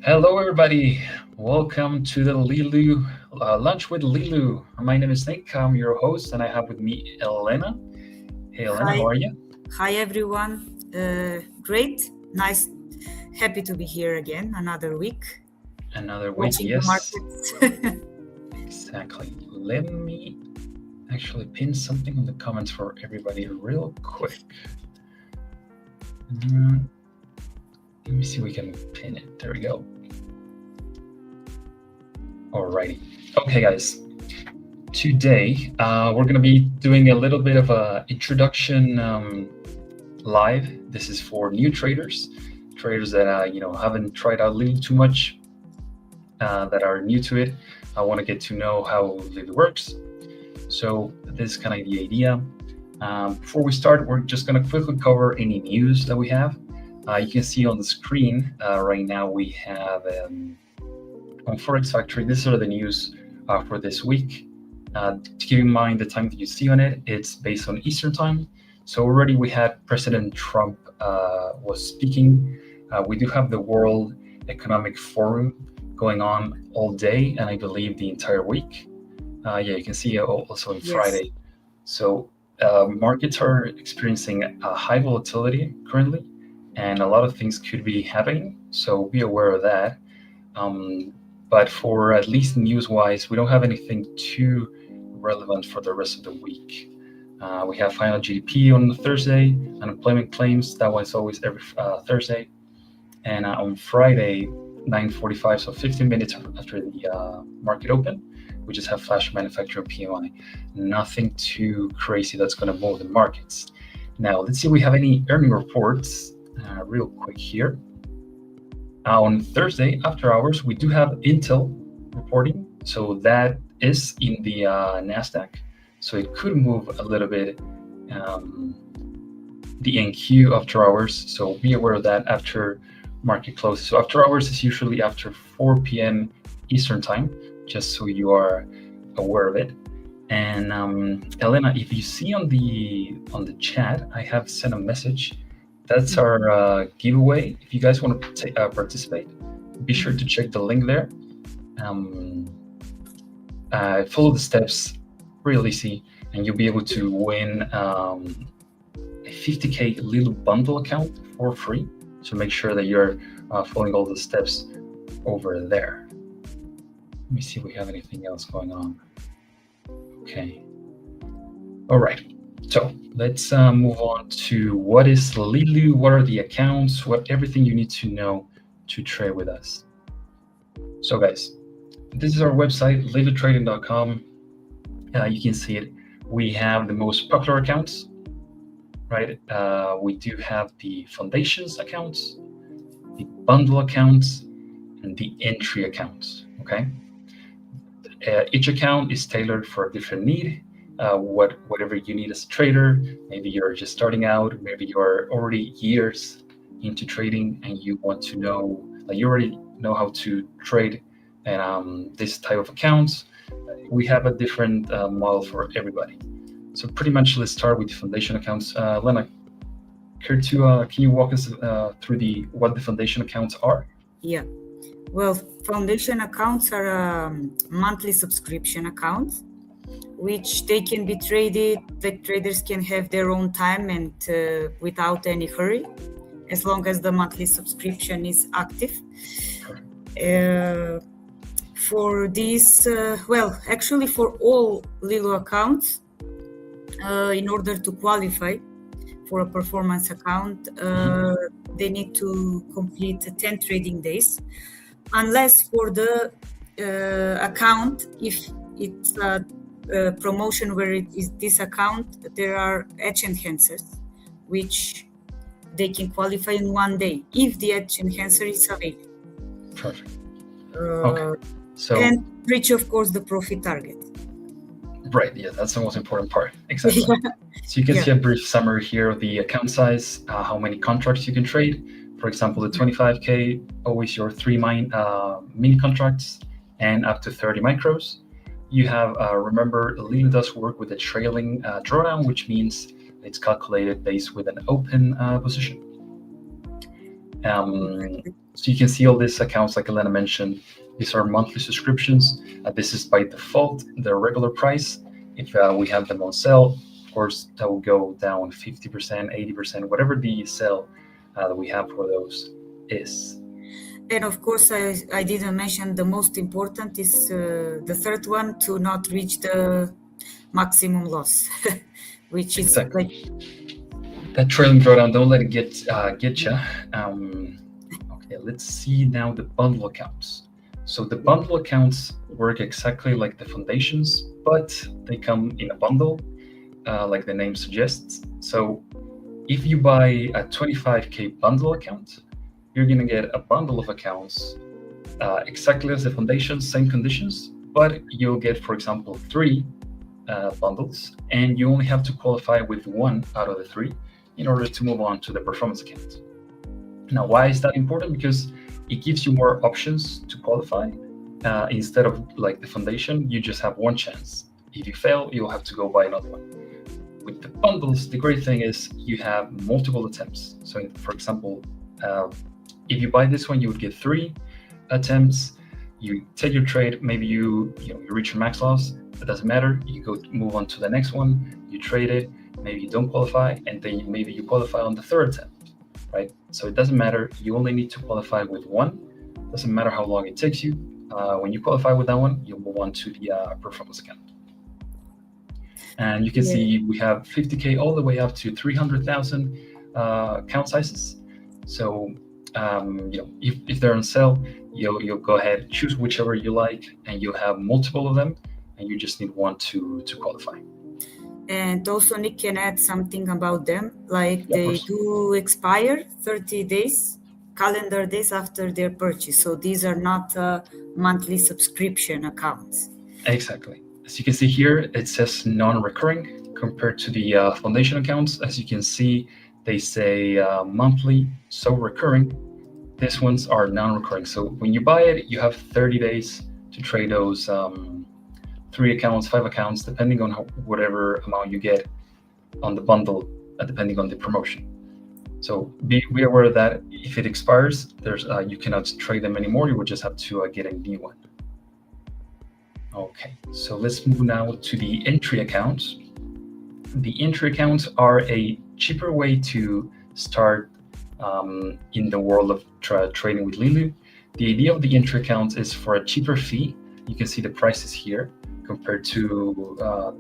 Hello, everybody. Welcome to the Leeloo Lunch with Leeloo. My name is Nick. I'm your host, and I have with me Elena. Hey, Elena, Hi, how are you? hi everyone. Great, nice, happy to be here again. Another week Another week, watching the yes, markets. exactly. Let me actually pin something in the comments for everybody real quick. Mm, Let me see if we can pin it. There we go. Alrighty. Okay, guys. Today, we're going to be doing a little bit of a introduction live. This is for new traders that haven't tried out Leeloo too much, that are new to it. I want to get to know how Leeloo works. So this is kind of the idea. Before we start, we're just going to quickly cover any news that we have. You can see on the screen right now we have on Forex Factory. These are the news for this week. To keep in mind the time that you see on it, it's based on Eastern time. So already we had President Trump was speaking. We do have the World Economic Forum going on all day, and I believe the entire week. You can see also on Yes, Friday. So markets are experiencing a high volatility currently, and a lot of things could be happening. So be aware of that. But for at least news-wise, we don't have anything too relevant for the rest of the week. We have final GDP on Thursday, unemployment claims. That one's always every Thursday, and on Friday, 9:45, so 15 minutes after the market open, we just have flash manufacturing PMI. Nothing too crazy that's going to move the markets. Now, let's see if we have any earning reports real quick here. On Thursday, after hours, we do have Intel reporting. So that is in the NASDAQ. So it could move a little bit the NQ after hours. So be aware of that after market closes. So after hours is usually after 4 p.m. Eastern time, just so you are aware of it. And Elena, if you see on the chat, I have sent a message. That's our giveaway. If you guys want to participate, be sure to check the link there. Follow the steps, real easy, and you'll be able to win a 50K Leeloo bundle account for free. So make sure that you're following all the steps over there. Let me see if we have anything else going on. Okay. All right. So let's move on to what is Leeloo, what are the accounts, everything you need to know to trade with us. So guys, this is our website, leelootrading.com. You can see it. We have the most popular accounts, right? We do have the foundations accounts, the bundle accounts, and the entry accounts, okay? Each account is tailored for a different need. Whatever you need as a trader. Maybe you're just starting out, maybe you're already years into trading and you want to know, like you already know how to trade and this type of accounts. We have a different model for everybody. So pretty much let's start with the foundation accounts. Lena, can you walk us through what the foundation accounts are? yeah. Well, foundation accounts are monthly subscription accounts, which they can be traded. The traders can have their own time and without any hurry, as long as the monthly subscription is active. For this, actually for all Leeloo accounts, in order to qualify for a performance account, they need to complete 10 trading days, unless for the account, if it's a promotion where it is this account, there are edge enhancers, which they can qualify in 1 day if the edge enhancer is available. Perfect. Okay. So, and reach, of course, the profit target. Right, yeah, that's the most important part. Exactly. So you can see a brief summary here of the account size, how many contracts you can trade. For example, the 25K, always your 3 mini contracts and up to 30 micros. You have, remember, Leeloo does work with a trailing drawdown, which means it's calculated based with an open position. So you can see all these accounts, like Elena mentioned, these are monthly subscriptions. This is by default the regular price. If we have them on sale, of course, that will go down 50%, 80%, whatever the sale that we have for those is. And of course, I didn't mention the most important is the third one, to not reach the maximum loss, which is Exactly. like That trailing drawdown, don't let it get you. Okay, let's see now the bundle accounts. So the bundle accounts work exactly like the foundations, but they come in a bundle, like the name suggests. So if you buy a 25K bundle account, you're going to get a bundle of accounts exactly as the foundation, same conditions, but you'll get, for example, 3 bundles, and you only have to qualify with 1 out of the 3 in order to move on to the performance account. Now, why is that important? Because it gives you more options to qualify. Instead of like the foundation, you just have 1 chance. If you fail, you'll have to go buy another one. With the bundles, the great thing is you have multiple attempts. So, for example, if you buy this one, you would get 3 attempts. You take your trade, maybe you reach your max loss. It doesn't matter. You move on to the next one. You trade it. Maybe you don't qualify, and then maybe you qualify on the 3rd attempt, right? So it doesn't matter. You only need to qualify with 1. Doesn't matter how long it takes you. When you qualify with that one, you'll move on to the performance account. And you can see we have 50K all the way up to 300,000 account sizes. So if they're on sale, you'll go ahead, choose whichever you like, and you'll have multiple of them, and you just need 1 to qualify. And also, Nick can add something about them, like they do expire 30 days, calendar days after their purchase. So these are not monthly subscription accounts. Exactly. As you can see here, it says non-recurring compared to the foundation accounts. As you can see, they say monthly, so recurring. These ones are non-recurring. So when you buy it, you have 30 days to trade those 3 accounts, 5 accounts, depending on whatever amount you get on the bundle, depending on the promotion. So be aware that if it expires, you cannot trade them anymore. You would just have to get a new one. Okay, so let's move now to the entry accounts. The entry accounts are a cheaper way to start in the world of trading with Leeloo. The idea of the entry accounts is for a cheaper fee. You can see the prices here compared to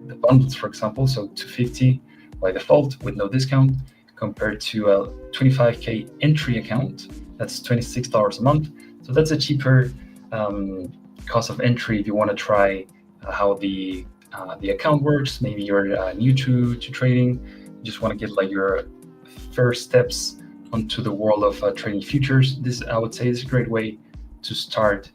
the bundles, for example. So 250 by default with no discount, compared to a 25K entry account. That's $26 a month. So that's a cheaper cost of entry if you want to try how the account works. Maybe you're new to trading, you just want to get like your first steps onto the world of trading futures. This, I would say, is a great way to start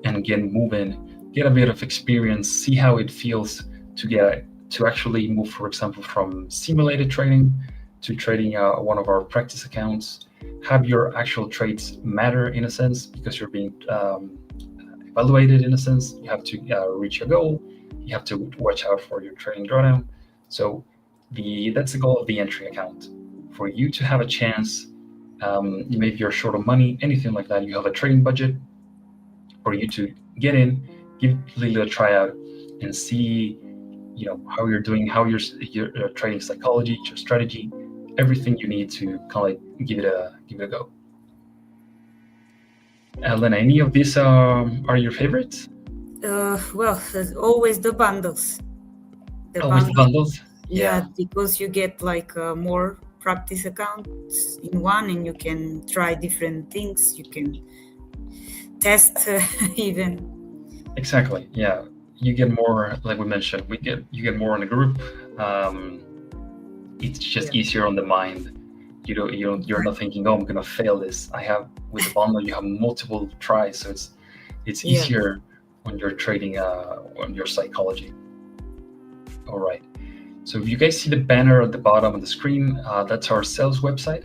and get moving, get a bit of experience, see how it feels to actually move, for example, from simulated trading to trading one of our practice accounts. Have your actual trades matter in a sense, because you're being evaluated in a sense. You have to reach your goal. You have to watch out for your trading drawdown. So that's the goal of the entry account, for you to have a chance. Maybe you're short of money, anything like that. You have a trading budget for you to get in, give Leeloo a tryout, and see, how you're doing, how your trading psychology, your strategy, everything you need to kind of like give it a go. Elena, any of these are your favorites? Well, always the bundles. Always the bundles. Yeah, because you get like more practice accounts in one, and you can try different things. You can test even. Exactly. Yeah, you get more, like we mentioned. You get more in a group. It's just easier on the mind. You're not thinking, oh, I'm gonna fail this. With the bundle, you have multiple tries, so it's easier when you're trading on your psychology. All right. So if you guys see the banner at the bottom of the screen, that's our sales website.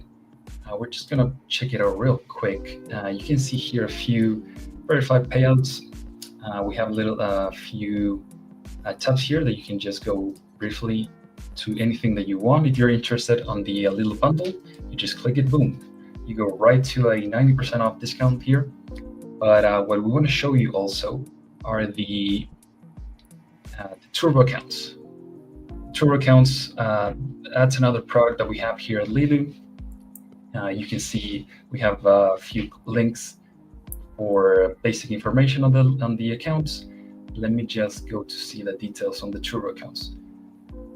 We're just gonna check it out real quick. You can see here a few verified payouts. We have a few tabs here that you can just go briefly to anything that you want. If you're interested on the Leeloo bundle, you just click it, boom. You go right to a 90% off discount here. But what we want to show you also are the turbo accounts. Turbo accounts, that's another product that we have here at Leeloo. You can see we have a few links for basic information on the accounts. Let me just go to see the details on the turbo accounts.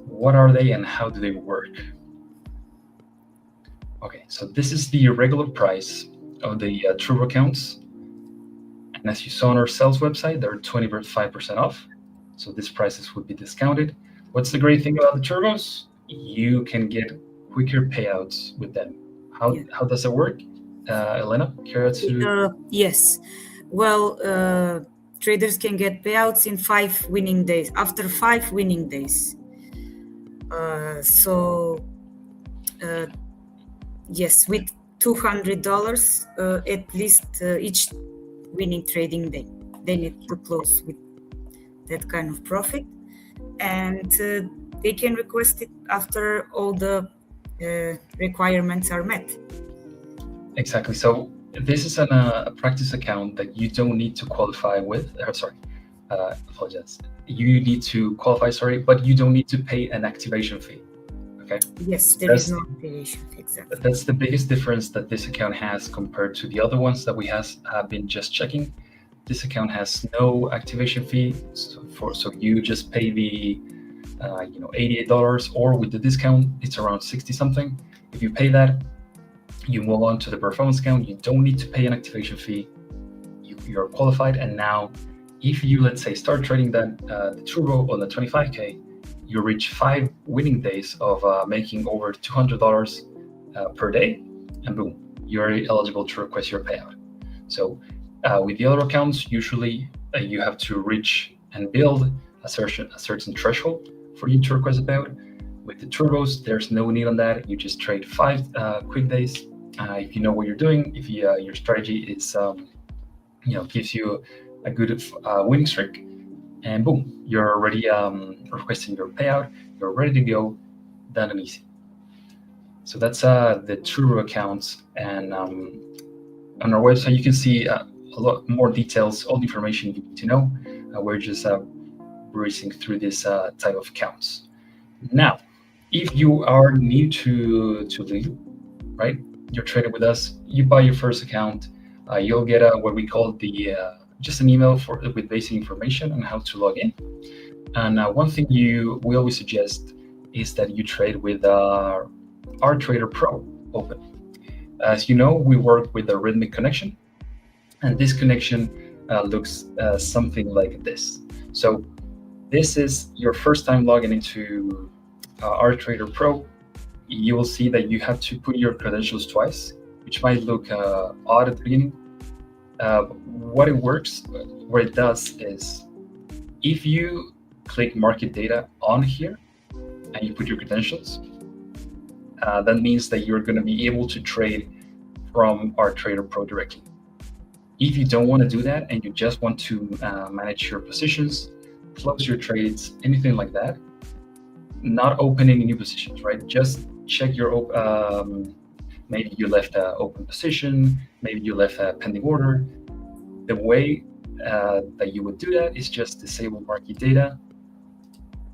What are they and how do they work? Okay, so this is the regular price of the turbo accounts. And as you saw on our sales website, they're 25% off. So these prices would be discounted. What's the great thing about the turbos? You can get quicker payouts with them. How does it work? Elena, care to? Yes. Well, traders can get payouts in 5 winning days, after 5 winning days. Yes, with $200 at least each winning trading day. They need to close with that kind of profit. And they can request it after all the requirements are met. Exactly. So this is a practice account that you don't need to qualify with. Apologize. You need to qualify, but you don't need to pay an activation fee. Okay. Yes, there is no activation fee. Exactly. That's the biggest difference that this account has compared to the other ones that we have been just checking. This account has no activation fee, so you just pay the $88, or with the discount it's around 60 something. If you pay that, you move on to the performance account. You don't need to pay an activation fee. You're qualified, and now if you, let's say, start trading the turbo on the 25K, you reach 5 winning days of making over $200 per day, and boom, you're eligible to request your payout. So with the other accounts, usually you have to reach and build a certain threshold for you to request a payout. With the turbos, there's no need on that. You just trade 5 quick days. If you know what you're doing, if your strategy is, gives you a good winning streak, and boom, you're already requesting your payout. You're ready to go, done and easy. So that's the turbo accounts, and on our website you can see a lot more details, all the information you need to know. We're just breezing through this type of accounts. Now, if you are new to Leeloo, right? You're trading with us. You buy your first account. You'll get what we call the just an email with basic information on how to log in. And one thing we always suggest is that you trade with our Trader Pro open. As you know, we work with a rhythmic connection, and this connection looks something like this. So this is your first time logging into our Trader Pro. You will see that you have to put your credentials twice, which might look odd at the beginning. What it does is, if you click market data on here and you put your credentials, that means that you're going to be able to trade from our Trader Pro directly. If you don't want to do that and you just want to manage your positions, close your trades, anything like that, not open any new positions, right? Just check your maybe you left an open position, maybe you left a pending order. The way that you would do that is just disable market data,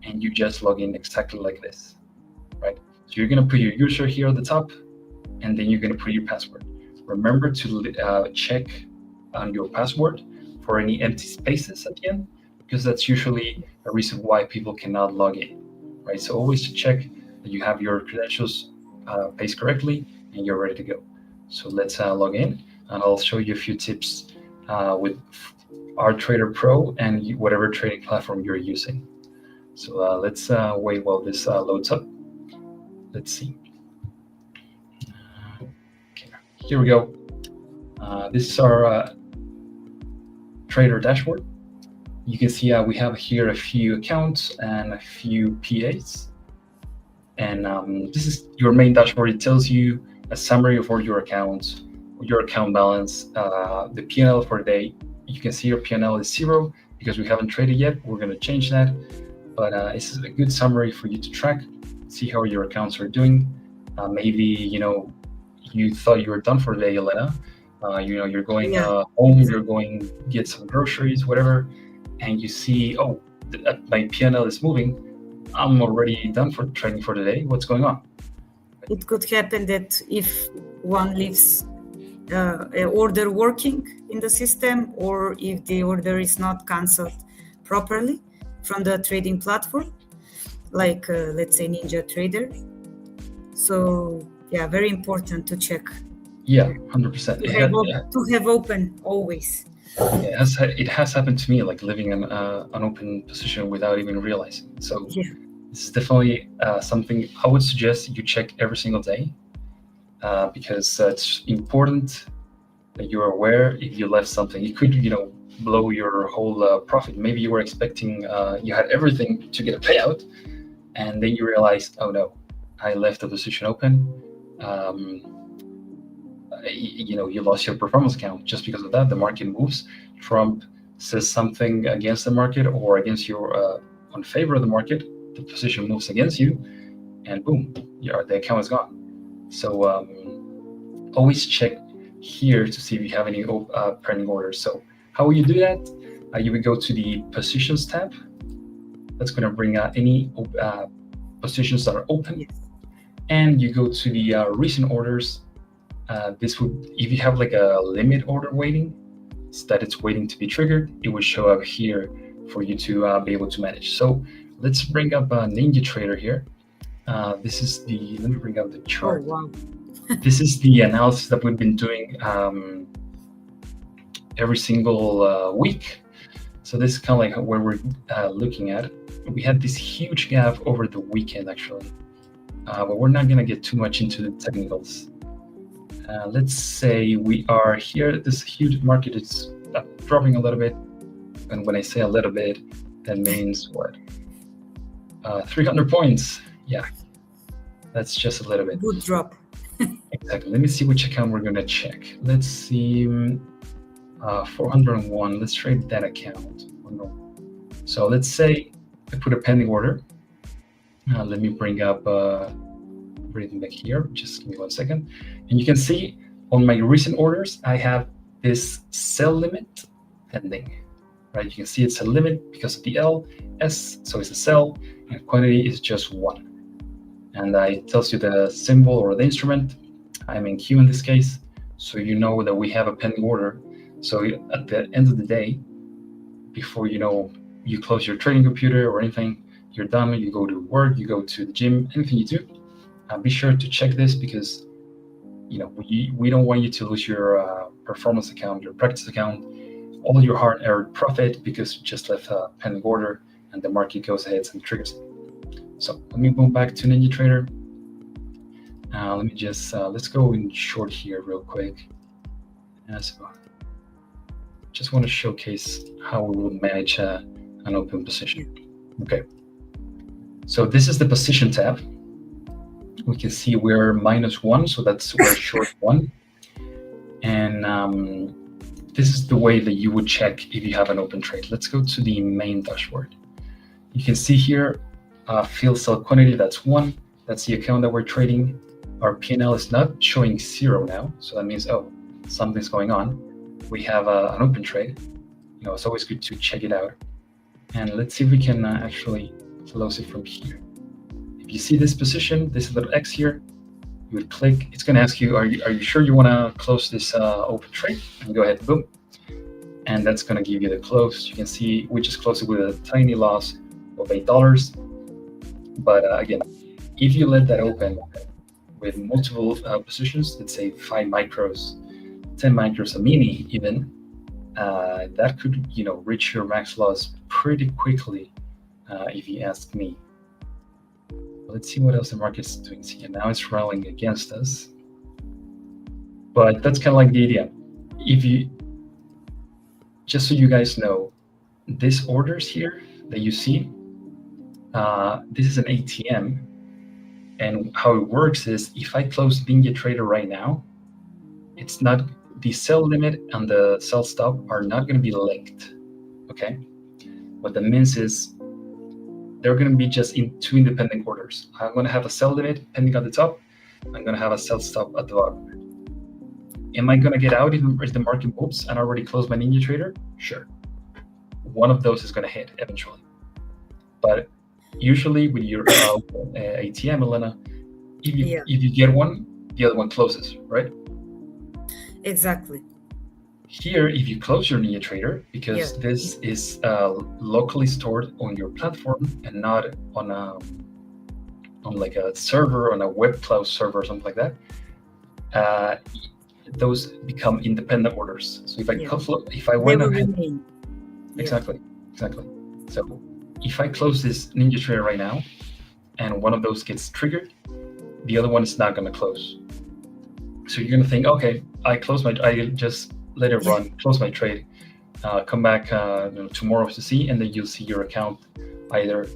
and you just log in exactly like this, right? So you're going to put your user here at the top, and then you're going to put your password. Remember to check on your password for any empty spaces at the end, because that's usually a reason why people cannot log in, right? So always check that you have your credentials pasted correctly and you're ready to go. So let's log in, and I'll show you a few tips with our Trader Pro and whatever trading platform you're using. So let's wait while this loads up. Let's see. Okay, here we go. This is our Trader dashboard. You can see we have here a few accounts and a few PAs. And this is your main dashboard. It tells you a summary of all your accounts, your account balance, the P&L for the day. You can see your P&L is 0 because we haven't traded yet. We're going to change that, but this is a good summary for you to track. see how your accounts are doing. Maybe you thought you were done for the day, Elena. You're going Yeah, home, you're exactly. going get some groceries, whatever, and you see, oh, my PNL is moving. I'm already done for trading for the day. What's going on? It could happen that if one leaves an order working in the system, or if the order is not cancelled properly from the trading platform, like let's say Ninja Trader. So yeah, very important to check. Yeah, 100%. To have open always. It has happened to me, like living in an open position without even realizing. So Yeah. this is definitely something I would suggest you check every single day, because it's important that you're aware if you left something. It could, blow your whole profit. Maybe you were expecting, you had everything to get a payout, and then you realize, oh no, I left the position open. You lost your performance account just because of that. The market moves. Trump says something against the market or against your on favor of the market. The position moves against you, and boom, the account is gone. So always check here to see if you have any pending orders. So how will you do that? You will go to the positions tab. That's going to bring out any positions that are open. Yes. And you go to the recent orders. This would, if you have like a limit order waiting, so that it's waiting to be triggered, it will show up here for you to be able to manage. So let's bring up Ninja Trader here. This is let me bring up the chart. Oh, wow. This is the analysis that we've been doing every single week. So this is kind of like where we're looking at. We had this huge gap over the weekend, actually. But we're not going to get too much into the technicals. Let's say we are here. This huge market is dropping a little bit. And when I say a little bit, that means what? 300 points. Yeah, that's just a little bit. Good drop. Exactly. Let me see which account we're going to check. Let's see. 401. Let's trade that account. Oh, no. So let's say I put a pending order. Let me bring up everything back here. Just give me 1 second. And you can see on my recent orders, I have this sell limit pending. Right? You can see it's a limit because of the L, S, so it's a sell, and quantity is just 1. And it tells you the symbol or the instrument. I'm in Q in this case, so you know that we have a pending order. So at the end of the day, before you close your trading computer or anything, you're done, you go to work, you go to the gym, anything you do, be sure to check this, because we don't want you to lose your performance account, your practice account, all your hard-earned profit because you just left a pending order and the market goes ahead and triggers it. So let me move back to Ninja Trader. Let me just let's go in short here real quick. So just want to showcase how we will manage an open position. Okay. So this is the position tab. We can see we're -1, so we're short 1. And this is the way that you would check if you have an open trade. Let's go to the main dashboard. You can see here, fill sell quantity, that's 1. That's the account that we're trading. Our P&L is not showing 0 now, so that means, oh, something's going on. We have an open trade. It's always good to check it out. And let's see if we can actually close it from here. If you see this position, this little X here, you would click. It's going to ask you, are you sure you want to close this open trade? And go ahead, boom. And that's going to give you the close. You can see we just closed it with a tiny loss of $8. But again, if you let that open with multiple positions, let's say 5 micros, 10 micros, a mini even, that could reach your max loss pretty quickly, if you ask me. Let's see what else the market's doing here. Now it's rallying against us, but that's kind of like the idea. Just so you guys know, these orders here that you see, this is an ATM, and how it works is if I close Ninja Trader right now, it's not, the sell limit and the sell stop are not going to be linked. Okay, what that means is they're going to be just in two independent orders. I'm going to have a sell limit pending at the top. I'm going to have a sell stop at the bottom. Am I going to get out if the market moves and already close my NinjaTrader? Sure. One of those is going to hit eventually. But usually with your ATM, Elena, if you get one, the other one closes, right? Exactly. Here, if you close your NinjaTrader, because this is locally stored on your platform and not on like a server, on a web cloud server or something like that, those become independent orders. So if I went ahead, exactly. So if I close this NinjaTrader right now, and one of those gets triggered, the other one is not going to close. So you're going to think, okay, I just let it run, close my trade, come back tomorrow to see, and then you'll see your account either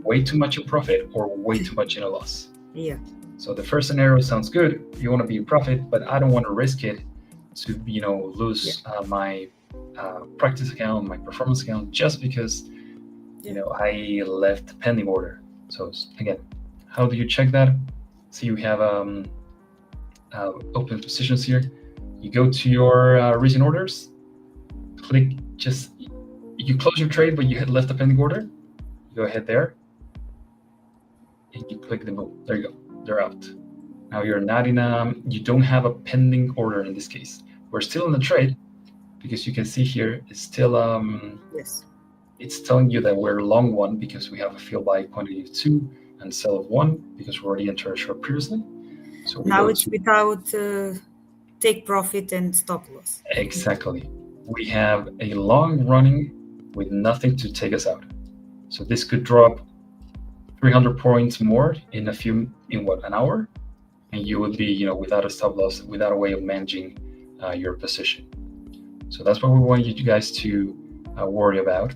way too much in profit or way too much in a loss. Yeah. So the first scenario sounds good. You want to be in profit, but I don't want to risk it to lose my practice account, my performance account, just because I left a pending order. So again, how do you check that? So you have open positions here. You go to your recent orders, click you close your trade, but you had left a pending order. You go ahead there, and you click the move. There you go. They're out. Now you're not you don't have a pending order in this case. We're still in the trade because you can see here it's still it's telling you that we're long one because we have a fill buy quantity of 2 and sell of 1 because we already entered a short previously. So now it's without take profit and stop loss. Exactly. We have a long running with nothing to take us out. So this could drop 300 points more in an hour, and you would be without a stop loss, without a way of managing your position. So that's what we want you guys to worry about.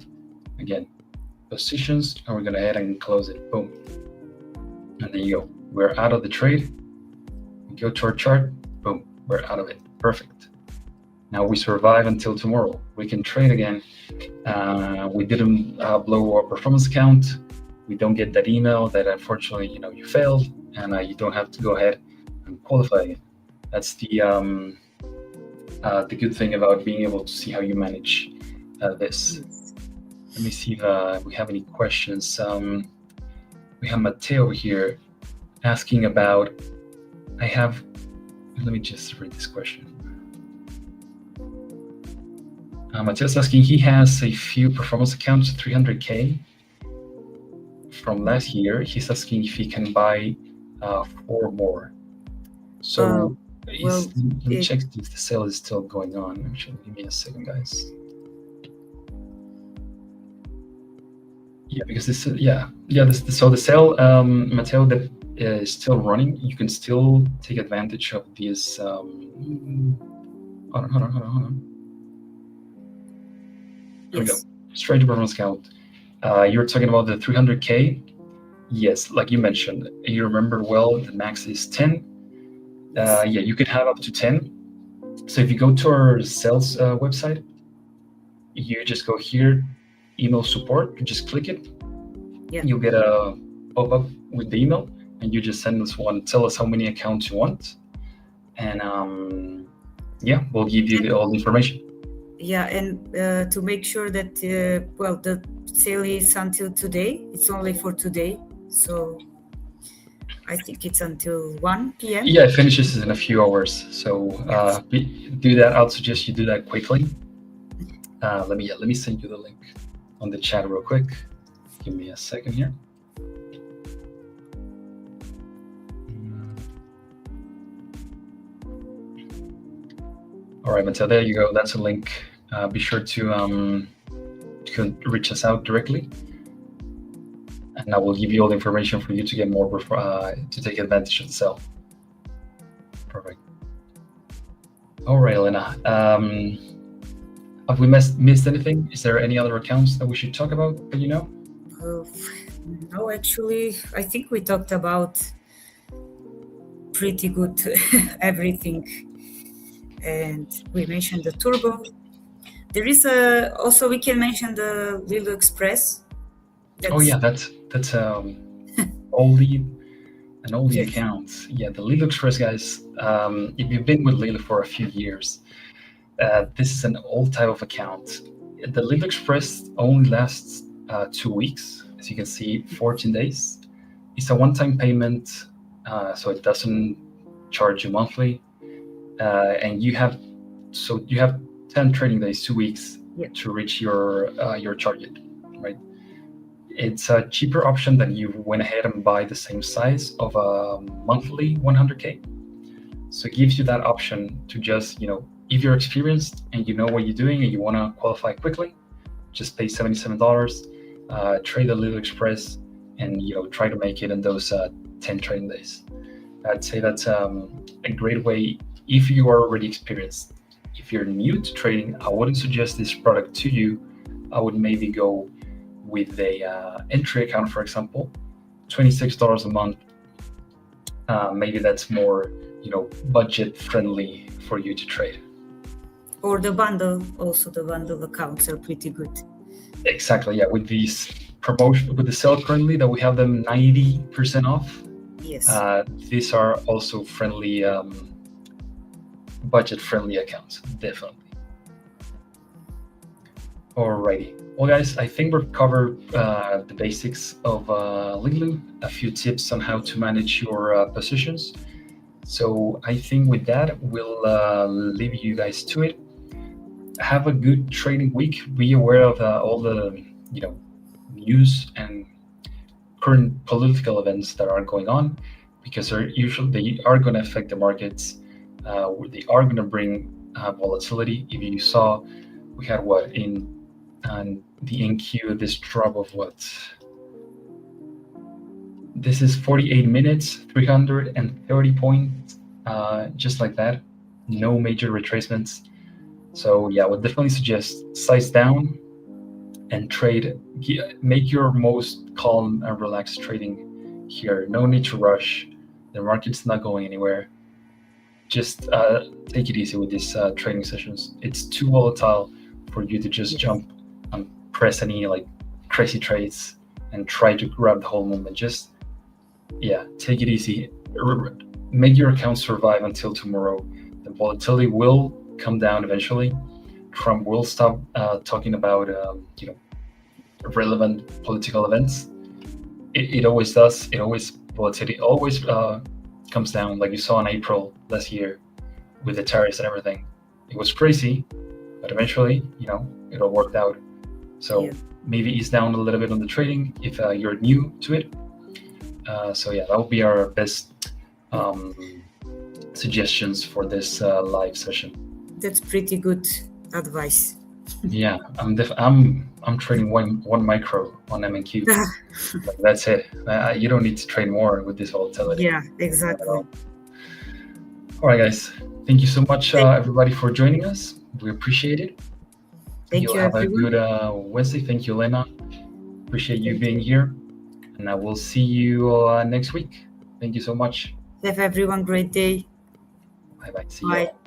Again, positions, and we're going to head and close it. Boom. And there you go. We're out of the trade. We go to our chart. Boom. We're out of it. Perfect. Now we survive until tomorrow. We can trade again. We didn't blow our performance account. We don't get that email that unfortunately you failed, and you don't have to go ahead and qualify again. That's the good thing about being able to see how you manage this. Let me see if we have any questions. We have Mateo here asking about. Let me just read this question. Mateo's asking, he has a few performance accounts, 300K from last year. He's asking if he can buy 4 more. So let me check if the sale is still going on. Actually, give me a second, guys. Yeah, because so the sale, Mateo, that is still running. You can still take advantage of this. Hold on. There we go. Straight to performance account. You're talking about the 300K. Yes, like you mentioned. You remember well, the max is 10. You can have up to 10. So if you go to our sales website, you just go here, email support. You just click it. Yeah. You'll get a pop-up with the email, and you just send us one. Tell us how many accounts you want, and we'll give you all the information. Yeah, and to make sure that the sale is until today. It's only for today, so I think it's until 1 p.m. Yeah, it finishes in a few hours. So do that. I'll suggest you do that quickly. Let me send you the link on the chat real quick. Give me a second here. All right, Mateo, there you go. That's a link. Be sure to reach us out directly, and I will give you all the information for you to get more to take advantage of the sale. Perfect. All right, Elena. Have we missed anything? Is there any other accounts that we should talk about that you know? No, actually, I think we talked about pretty good everything. And we mentioned the Turbo. There is also we can mention the Leeloo Express. That's that's oldie an oldie Yes. account. Yeah, the Leeloo Express guys. If you've been with Leeloo for a few years, this is an old type of account. The Leeloo Express only lasts 2 weeks, as you can see, 14 days. It's a one-time payment, so it doesn't charge you monthly, and you have 10 trading days, 2 weeks Yeah. to reach your target, right? It's a cheaper option than you went ahead and buy the same size of a monthly 100K. So it gives you that option to just, if you're experienced and you know what you're doing and you want to qualify quickly, just pay $77, trade a Leeloo Express, and try to make it in those 10 trading days. I'd say that's a great way if you are already experienced. If you're new to trading, I wouldn't suggest this product to you. I would maybe go with a entry account, for example, $26 a month. Maybe that's more, budget friendly for you to trade. Or the bundle, also the bundle accounts are pretty good. Exactly, yeah. With these promotion, with the sale currently that we have them 90% off. Yes. These are also friendly, budget friendly accounts, definitely. Alrighty. Well, guys, I think we've covered the basics of Leeloo, a few tips on how to manage your positions. So I think with that, we'll leave you guys to it. Have a good trading week. Be aware of all the news and current political events that are going on, because they are going to affect the markets. They are going to bring volatility. If you saw, we had in the NQ, this drop of this is 48 minutes, 330 points, just like that. No major retracements. So yeah, I would definitely suggest size down and trade. Make your most calm and relaxed trading here. No need to rush. The market's not going anywhere. Just take it easy with these trading sessions. It's too volatile for you to just jump and press any crazy trades and try to grab the whole movement. Just take it easy. Make your account survive until tomorrow. The volatility will come down eventually. Trump will stop talking about relevant political events. It always does. Volatility always comes down, like you saw in April last year with the tariffs and everything. It was crazy, but eventually, it all worked out. So maybe ease down a little bit on the trading if you're new to it. That would be our best suggestions for this live session. That's pretty good advice. Yeah, I'm trading one micro on MNQ. That's it. You don't need to trade more with this volatility. Yeah, exactly. All right, guys. Thank you so much, everybody, for joining us. We appreciate it. Thank you. Have everyone. a good Wednesday. Thank you, Lena. Appreciate you being here, and I will see you next week. Thank you so much. Have everyone a great day. Bye bye. See you all.